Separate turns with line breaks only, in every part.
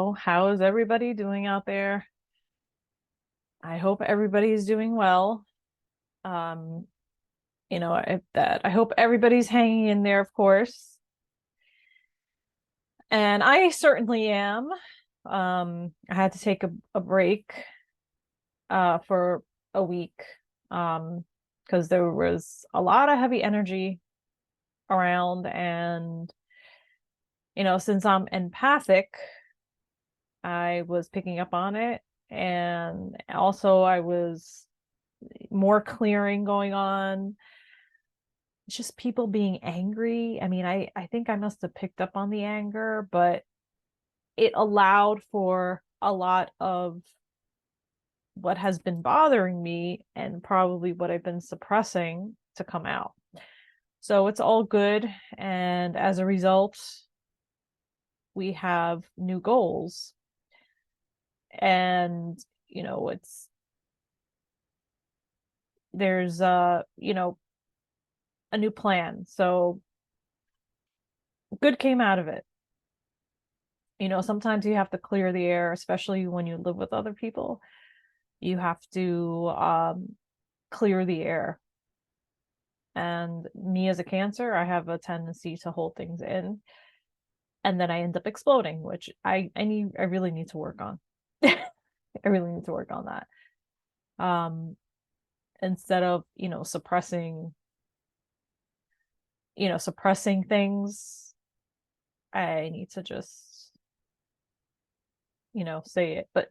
So, how is everybody doing out there? I hope everybody's doing well. Um, I hope everybody's hanging in there, of course. And I certainly am. I had to take a break for a week because there was a lot of heavy energy around, and since I'm empathic, I was picking up on it. And also I was more clearing going on. It's just people being angry. I mean, I think I must have picked up on the anger, but it allowed for a lot of what has been bothering me and probably what I've been suppressing to come out. So it's all good. And as a result, we have new goals. And, it's there's a new plan. So good came out of it. Sometimes you have to clear the air, especially when you live with other people. You have to clear the air. And me as a Cancer, I have a tendency to hold things in, and then I end up exploding, which I really need to work on. I really need to work on that. Instead of, suppressing things, I need to just, say it. But,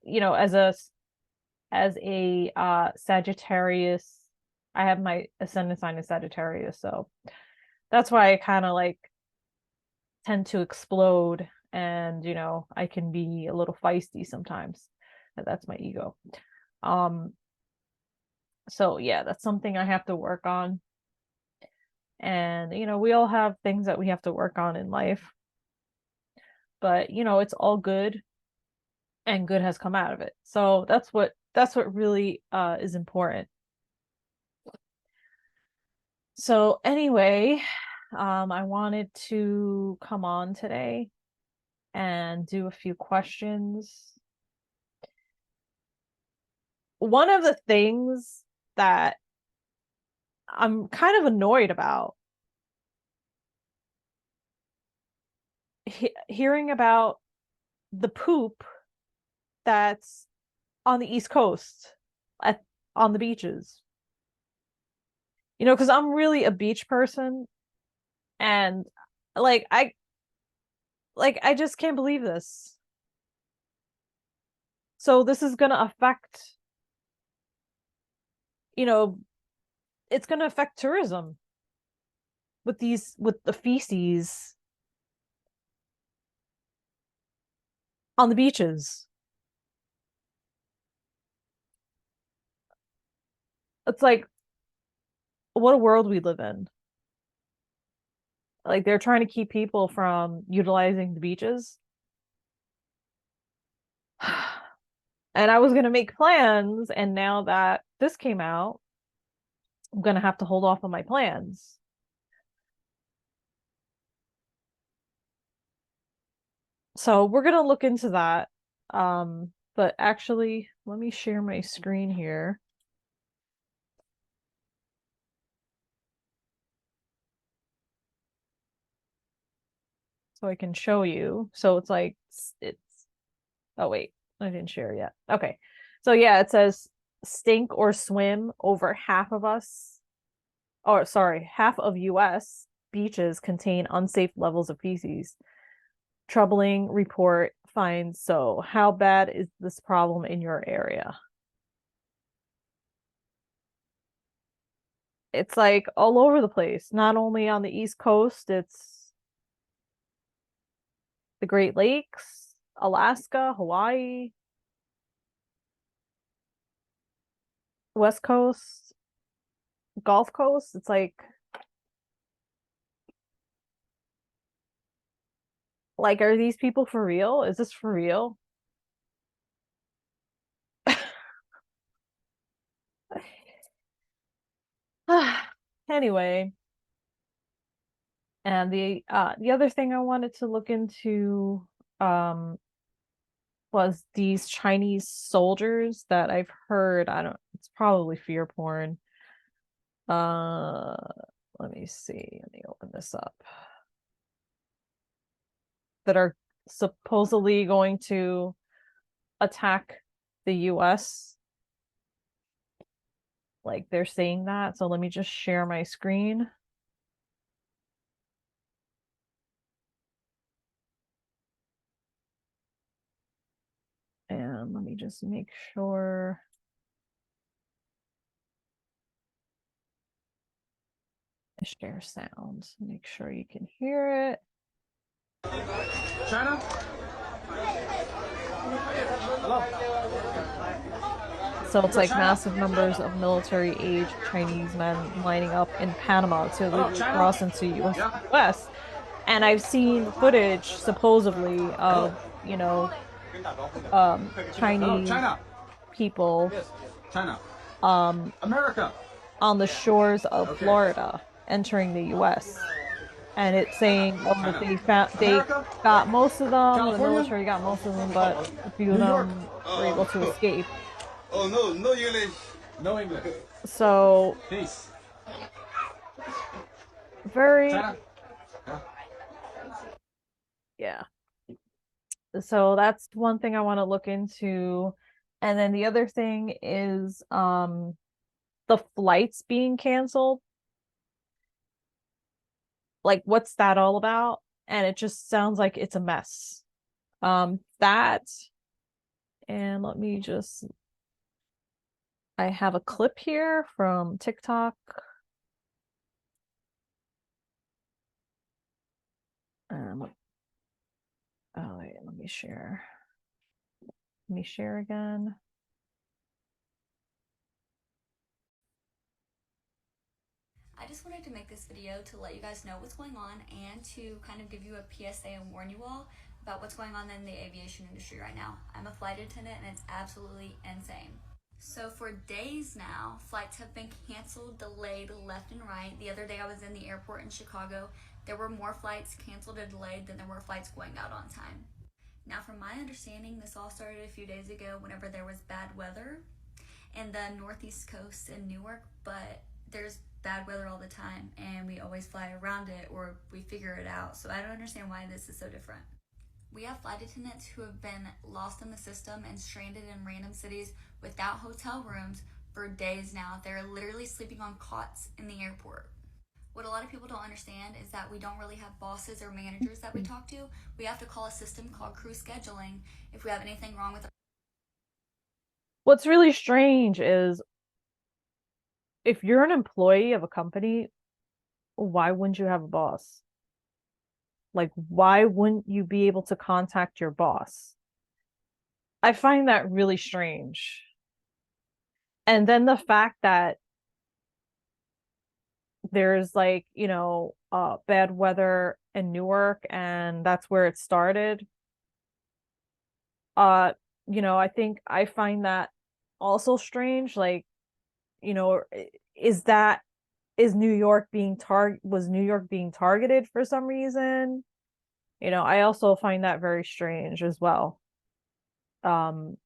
as a Sagittarius, I have my ascendant sign as Sagittarius, so that's why I kind of like tend to explode, and I can be a little feisty sometimes. That's my ego. Um so yeah, that's something I have to work on. And we all have things that we have to work on in life, but it's all good, and good has come out of it. So that's what really is important. So anyway, I wanted to come on today and do a few questions. One of the things that I'm kind of annoyed about hearing about the poop that's on the East Coast at on the beaches. Because I'm really a beach person, and like I just can't believe this. So this is gonna affect, you know, it's gonna affect tourism with the feces on the beaches. It's like, what a world we live in. Like, they're trying to keep people from utilizing the beaches. And I was gonna make plans, and now that this came out, I'm gonna have to hold off on my plans. So we're gonna look into that. But actually, let me share my screen here so I can show you. So it's like it's oh wait, I didn't share yet. Okay. So yeah, it says stink or swim over half of us, or sorry, half of US beaches contain unsafe levels of feces. Troubling report finds. So how bad is this problem in your area? It's like all over the place, not only on the East Coast, it's the Great Lakes, Alaska, Hawaii, West Coast, Gulf Coast. It's like, are these people for real? Is this for real? Anyway, and the other thing I wanted to look into, um was these Chinese soldiers that I've heard, I don't, it's probably fear porn. Uh, let me see. Let me open this up. That are supposedly going to attack the US. Like they're saying that. So let me just share my screen. And let me just make sure. Share sound. Make sure you can hear it.
China? Hello?
So it's like massive numbers of military-age Chinese men lining up in Panama to legally cross into US. And I've seen footage supposedly of, you know, Chinese people
China.
America on the shores of Florida entering the US. And it's saying, oh, they got most of them, the military got most of them, but a few of them were able to escape.
Oh no, no English. No English.
So
Peace.
very
China.
yeah. So that's one thing I want to look into. And then the other thing is the flights being canceled. Like what's that all about? And it just sounds like it's a mess. That and let me just I have a clip here from TikTok. Oh wait, let me share. Let me share again.
I just wanted to make this video to let you guys know what's going on and to kind of give you a PSA and warn you all about what's going on in the aviation industry right now. I'm a flight attendant and it's absolutely insane. So for days now, flights have been canceled, delayed left and right. The other day I was in the airport in Chicago. There were more flights canceled or delayed than there were flights going out on time. Now from my understanding, this all started a few days ago whenever there was bad weather in the northeast coast in Newark, but there's bad weather all the time and we always fly around it or we figure it out. So I don't understand why this is so different. We have flight attendants who have been lost in the system and stranded in random cities without hotel rooms for days now. They're literally sleeping on cots in the airport. What a lot of people don't understand is that we don't really have bosses or managers that we talk to. We have to call a system called crew scheduling if we have anything wrong with.
What's really strange is if you're an employee of a company, why wouldn't you have a boss? Like, why wouldn't you be able to contact your boss? I find that really strange. And then the fact that there's like, bad weather in Newark and that's where it started. I think I find that also strange. Like, is that is New York being was New York being targeted for some reason? I also find that very strange as well.
Wrong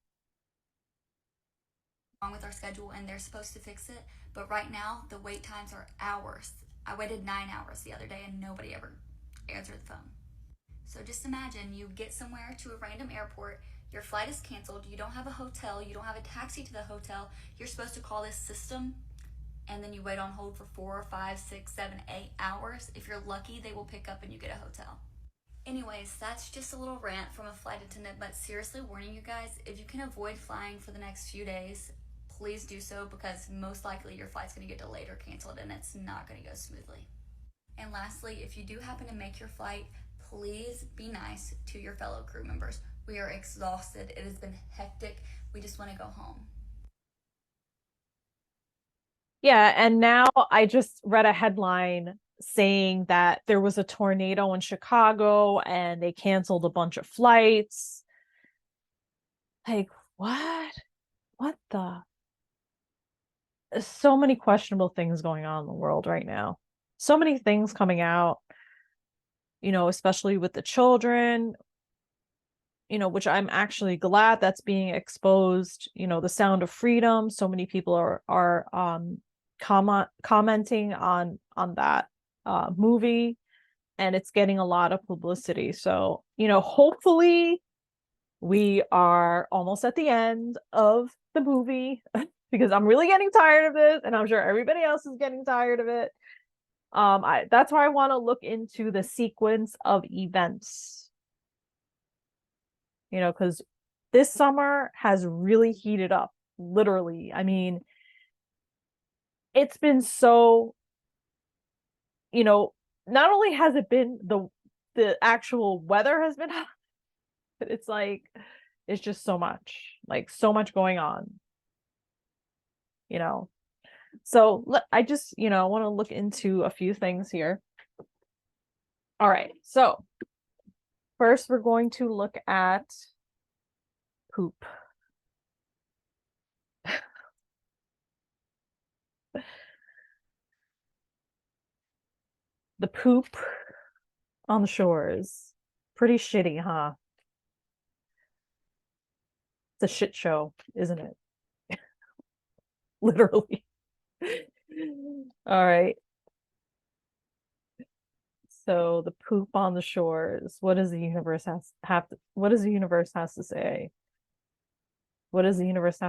with our schedule and they're supposed to fix it, but right now the wait times are hours. I waited 9 hours the other day and nobody ever answered the phone. So just imagine you get somewhere to a random airport, your flight is canceled, you don't have a hotel, you don't have a taxi to the hotel, you're supposed to call this system, and then you wait on hold for 4, 5, 6, 7, 8 hours. If you're lucky, they will pick up and you get a hotel. Anyways, that's just a little rant from a flight attendant, but seriously warning you guys, if you can avoid flying for the next few days, please do so because most likely your flight's going to get delayed or canceled and it's not going to go smoothly. And lastly, if you do happen to make your flight, please be nice to your fellow crew members. We are exhausted. It has been hectic. We just want to go home.
Yeah, and now I just read a headline saying that there was a tornado in Chicago and they canceled a bunch of flights. Like, what? What the? There's so many questionable things going on in the world right now. So many things coming out, especially with the children. which I'm actually glad that's being exposed, the sound of freedom. So many people are commenting on that movie, and it's getting a lot of publicity. So, hopefully we are almost at the end of the movie because I'm really getting tired of this, and I'm sure everybody else is getting tired of it. That's why I want to look into the sequence of events, because this summer has really heated up, literally. I mean, it's been so, not only has it been the actual weather has been hot, but it's like it's just so much, like so much going on, you know. So I just, want to look into a few things here. All right. So first, we're going to look at poop. The poop on the shores. Pretty shitty, huh? It's a shit show, isn't it? Literally. All right. So the poop on the shores. What does the universe what does the universe has to say? What does the universe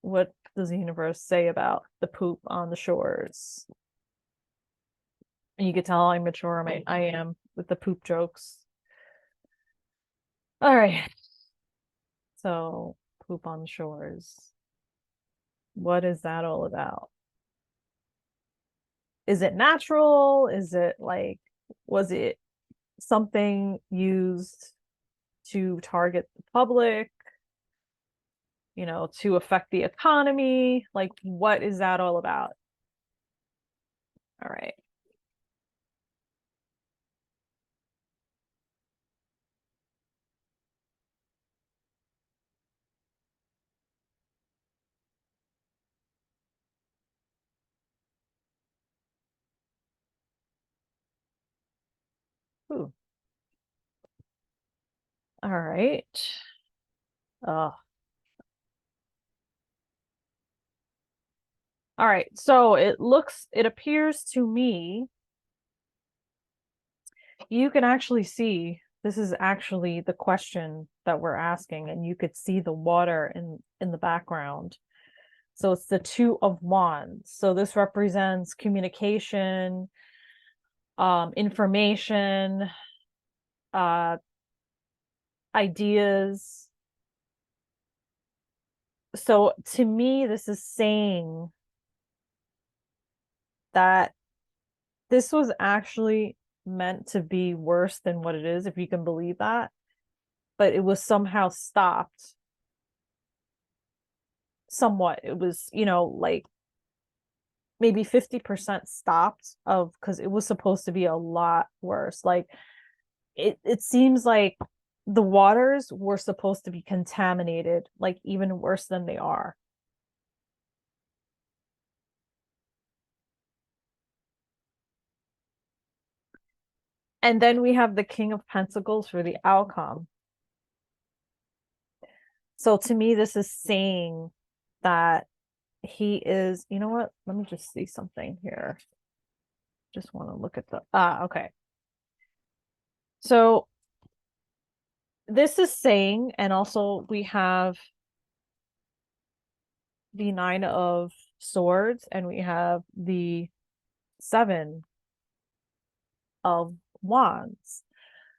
what does the universe say about the poop on the shores? And you can tell how immature I am with the poop jokes. All right. So poop on the shores. What is that all about? Is it natural? Is it was it something used to target the public, to affect the economy? Like, what is that all about? All right. Ooh. All right. All right. So it appears to me you can actually see this is actually the question that we're asking, and you could see the water in the background. So it's the Two of Wands. So this represents communication, information, uh, ideas. So to me, this is saying that this was actually meant to be worse than what it is, if you can believe that. But it was somehow stopped somewhat. It was, like maybe 50% stopped of because it was supposed to be a lot worse. Like it seems like the waters were supposed to be contaminated, like even worse than they are. And then we have the King of Pentacles for the outcome. So to me, this is saying that he is, you know what? Let me just see something here. Just want to look at okay. So this is saying, and also we have the Nine of Swords and we have the Seven of Wands.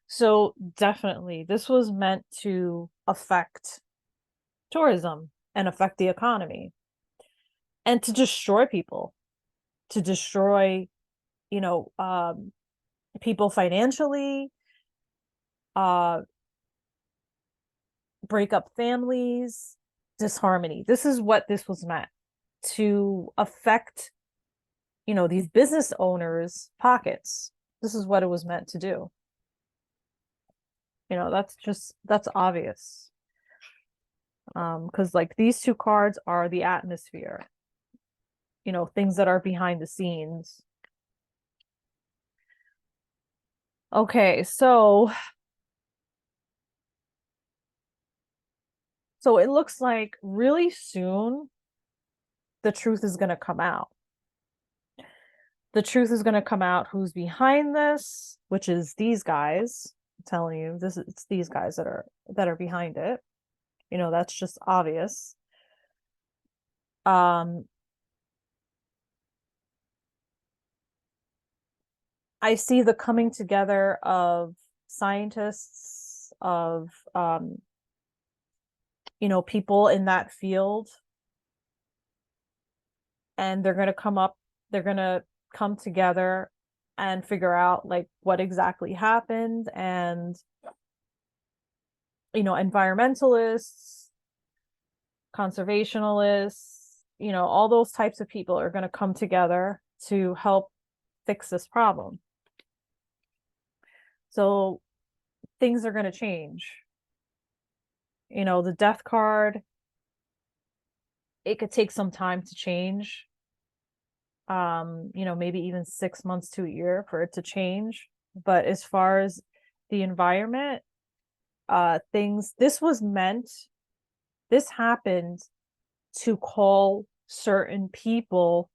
So definitely this was meant to affect tourism and affect the economy and to destroy people, to destroy, you know, um, people financially, uh, break up families, disharmony. This is what this was meant to affect, these business owners' pockets. This is what it was meant to do. That's obvious. Because like these two cards are the atmosphere, things that are behind the scenes. Okay, so So it looks like really soon the truth is going to come out. The truth is going to come out who's behind this, which is these guys. I'm telling you, it's these guys that are behind it. That's just obvious. I see the coming together of scientists, of people in that field, and they're going to come together and figure out like what exactly happened. And environmentalists, conservationists, all those types of people are going to come together to help fix this problem. So things are going to change. The death card, it could take some time to change. Maybe even 6 months to a year for it to change. But as far as the environment, this happened to call certain people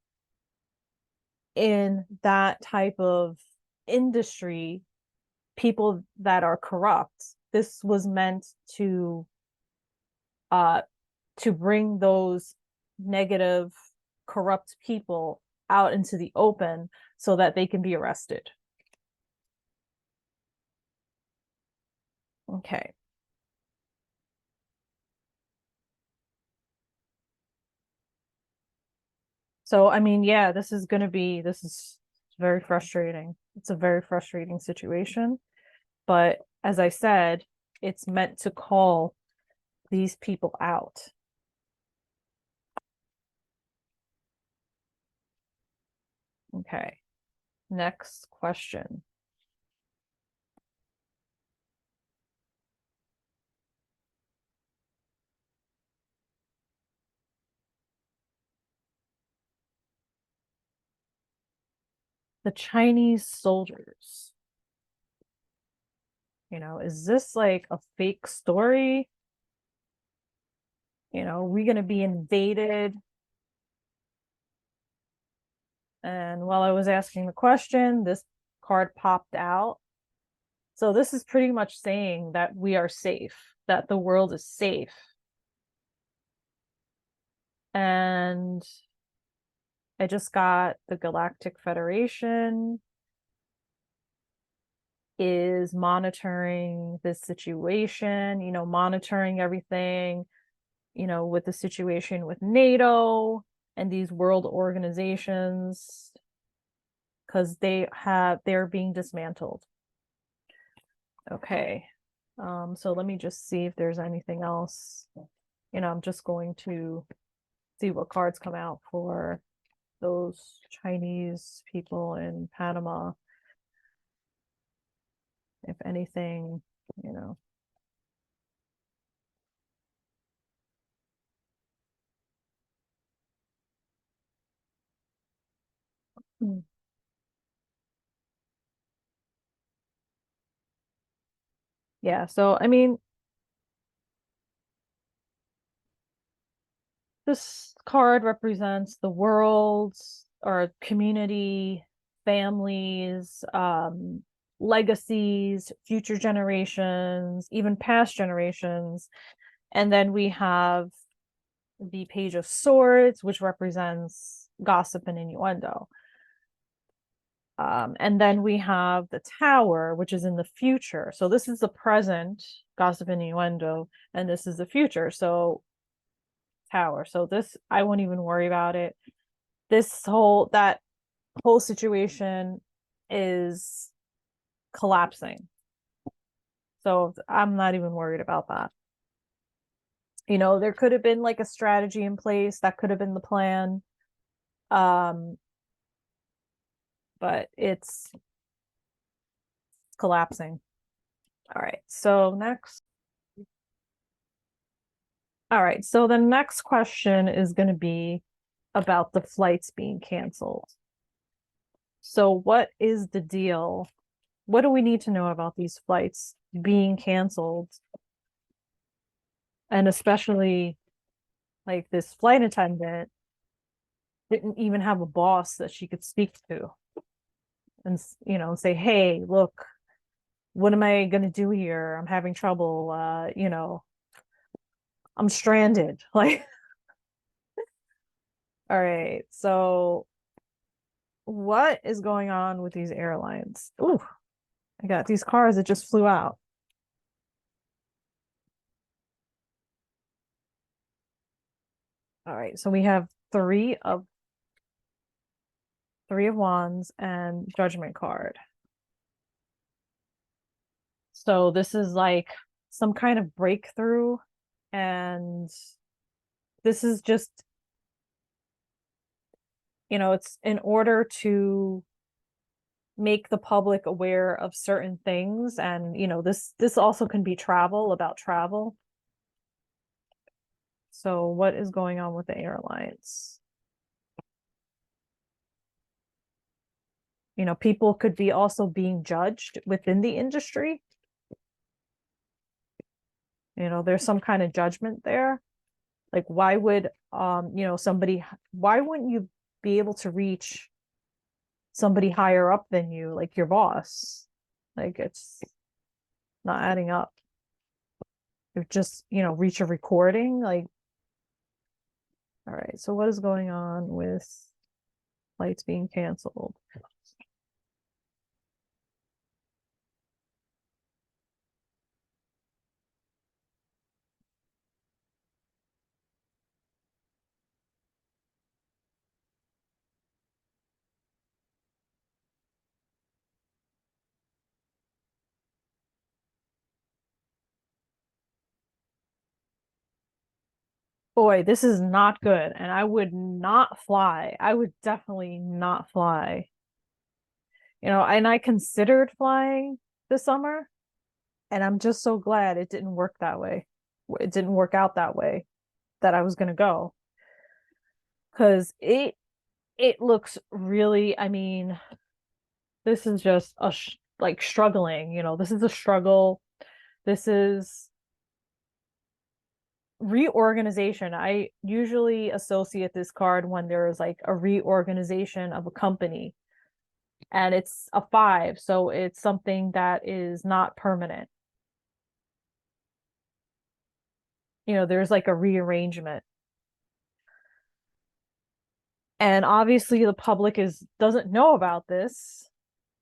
in that type of industry, people that are corrupt. This was meant to bring those negative, corrupt people out into the open so that they can be arrested. Okay. So, I mean, yeah, this is very frustrating. It's a very frustrating situation. But as I said, it's meant to call these people out. Okay. Next question. The Chinese soldiers. Is this like a fake story? Are we going to be invaded? And while I was asking the question, this card popped out. So this is pretty much saying that we are safe, that the world is safe. And I just got the Galactic Federation is monitoring this situation, monitoring everything, with the situation with NATO and these world organizations, because they're being dismantled. Okay. So let me just see if there's anything else. I'm just going to see what cards come out for those Chinese people in Panama. If anything, you know. Hmm. Yeah, so I mean, this card represents the world or community, families, legacies, future generations, even past generations. And then we have the Page of Swords, which represents gossip and innuendo. And then we have the Tower, which is in the future. So this is the present, gossip and innuendo, and this is the future. So Tower. So this, I won't even worry about it. That whole situation is collapsing. So I'm not even worried about that. There could have been like a strategy in place. That could have been the plan. But it's collapsing. All right. So next. All right. So the next question is going to be about the flights being canceled. So what is the deal? What do we need to know about these flights being canceled? And especially like this flight attendant didn't even have a boss that she could speak to and say, hey, look, what am I going to do here? I'm having trouble. I'm stranded. Like, all right, so what is going on with these airlines? Ooh, I got these cars that just flew out. All right, so we have three of wands and judgment card. So this is like some kind of breakthrough, and this is just, it's in order to make the public aware of certain things. And this also can be about travel. So what is going on with the airlines? People could be also being judged within the industry. There's some kind of judgment there. Like, why would why wouldn't you be able to reach somebody higher up than you, like your boss? Like, it's not adding up. You just, reach a recording. Like, all right, so what is going on with flights being canceled? Boy, this is not good. And I would not fly. I would definitely not fly. And I considered flying this summer, and I'm just so glad it didn't work that way. It didn't work out that way that I was going to go. Because it looks really, I mean, this is just like struggling, this is a struggle. This is reorganization. I usually associate this card when there's like a reorganization of a company, and it's a 5, so it's something that is not permanent. There's like a rearrangement. And obviously the public doesn't know about this.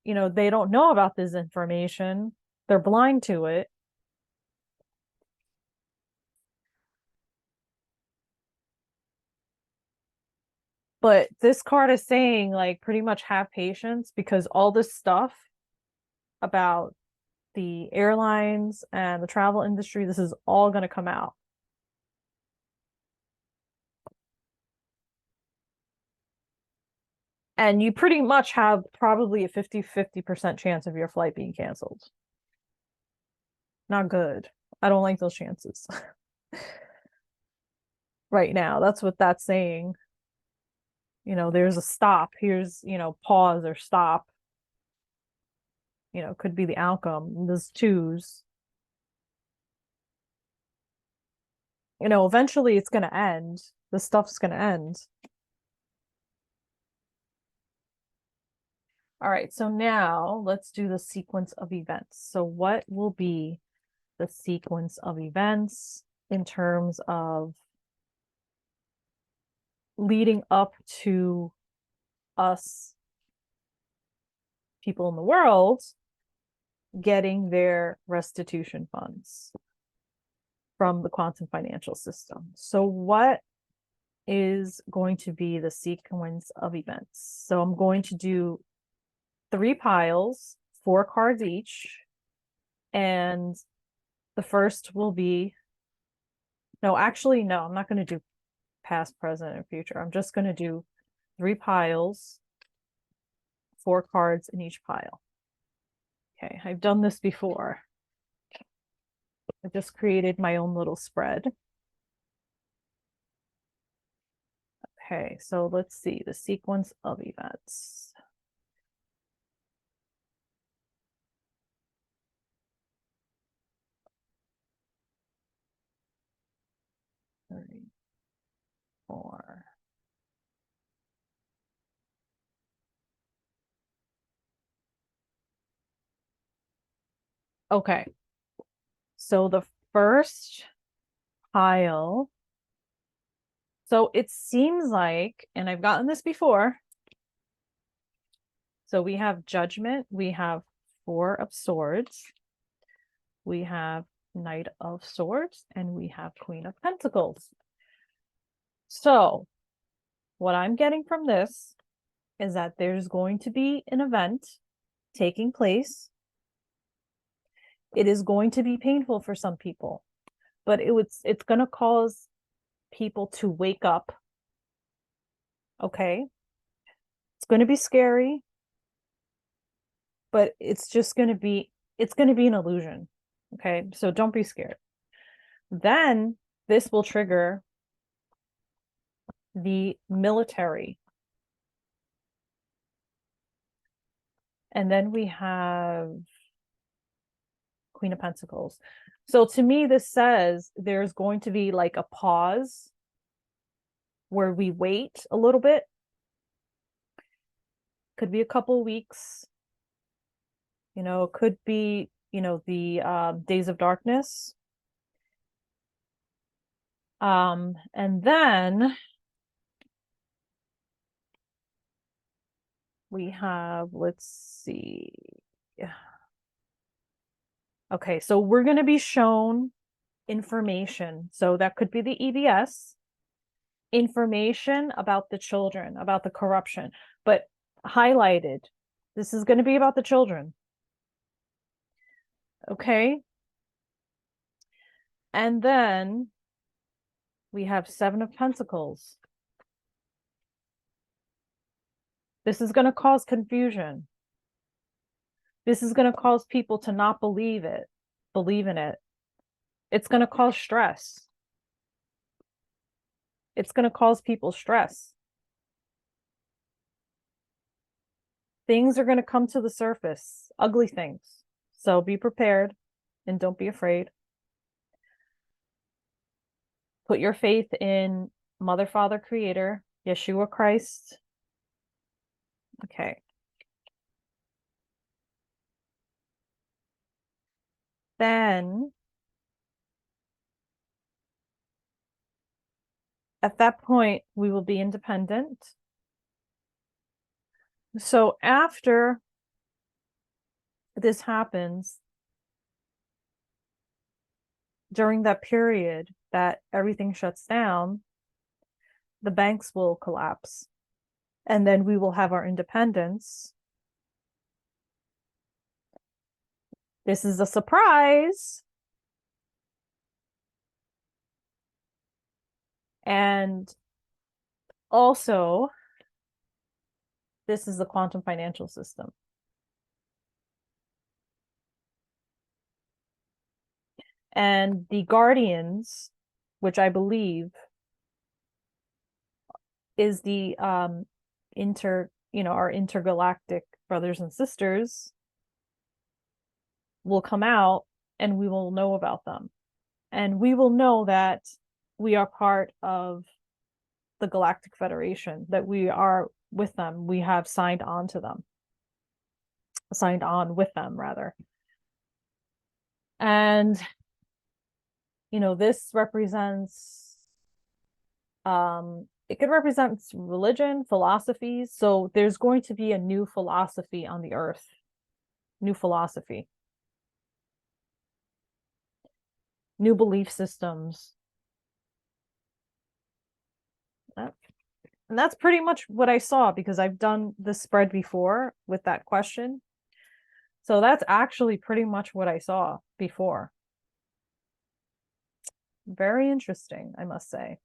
They don't know about this information. They're blind to it. But this card is saying, like, pretty much have patience, because all this stuff about the airlines and the travel industry, this is all going to come out. And you pretty much have probably a 50% chance of your flight being canceled. Not good. I don't like those chances. Right now, that's what that's saying. There's a stop. Here's, pause or stop. Could be the outcome. There's twos. Eventually it's going to end. The stuff's going to end. All right, so now let's do the sequence of events. So what will be the sequence of events in terms of leading up to us, people in the world, getting their restitution funds from the quantum financial system? So what is going to be the sequence of events? So I'm going to do 3 piles, 4 cards each, and the first will be, no, actually, no, I'm not going to do past, present, and future. I'm just going to do 3 piles, 4 cards in each pile. Okay, I've done this before. I just created my own little spread. Okay, so let's see the sequence of events. 4. Okay. So the first pile. So it seems like, and I've gotten this before. So we have Judgment, we have 4 of Swords, we have Knight of Swords, and we have Queen of Pentacles. So what I'm getting from this is that there's going to be an event taking place. It is going to be painful for some people, but it's going to cause people to wake up. Okay? It's going to be scary, but it's going to be an illusion. Okay? So don't be scared. Then this will trigger the military. And then we have Queen of Pentacles. So to me, this says there's going to be like a pause where we wait a little bit. Could be a couple weeks. Could be, the Days of Darkness. And then we have, let's see. Okay, so we're going to be shown information. So that could be the EBS, information about the children, about the corruption, but highlighted. This is going to be about the children. Okay. And then we have 7 of Pentacles. This is going to cause confusion. This is going to cause people to not believe in it. It's going to cause stress. It's going to cause people stress. Things are going to come to the surface, ugly things. So be prepared and don't be afraid. Put your faith in Mother, Father, Creator, Yeshua Christ. Okay. Then at that point, we will be independent. So after this happens, during that period that everything shuts down, the banks will collapse. And then we will have our independence. This is a surprise. And also, this is the quantum financial system. And the guardians, which I believe is the our intergalactic brothers and sisters, will come out and we will know about them. And we will know that we are part of the Galactic Federation, that we are with them. We have signed on with them, rather. And, this represents, it could represent religion, philosophies. So there's going to be a new philosophy on the earth, new philosophy, new belief systems. And that's pretty much what I saw, because I've done this spread before with that question. So that's actually pretty much what I saw before. Very interesting, I must say.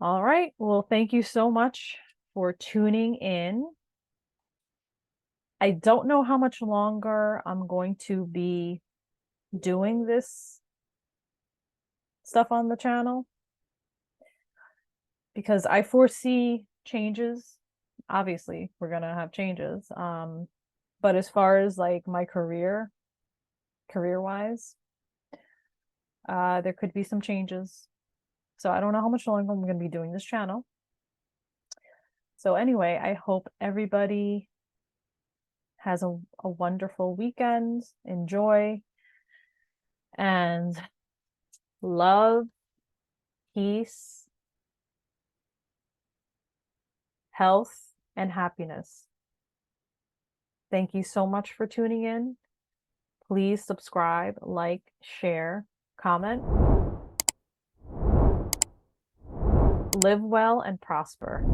All right. Well, thank you so much for tuning in. I don't know how much longer I'm going to be doing this stuff on the channel, because I foresee changes. Obviously, we're going to have changes. But as far as like my career-wise, there could be some changes. So I don't know how much longer I'm going to be doing this channel. So anyway, I hope everybody has a wonderful weekend. Enjoy. And love, peace, health, and happiness. Thank you so much for tuning in. Please subscribe, like, share, comment. Live well and prosper.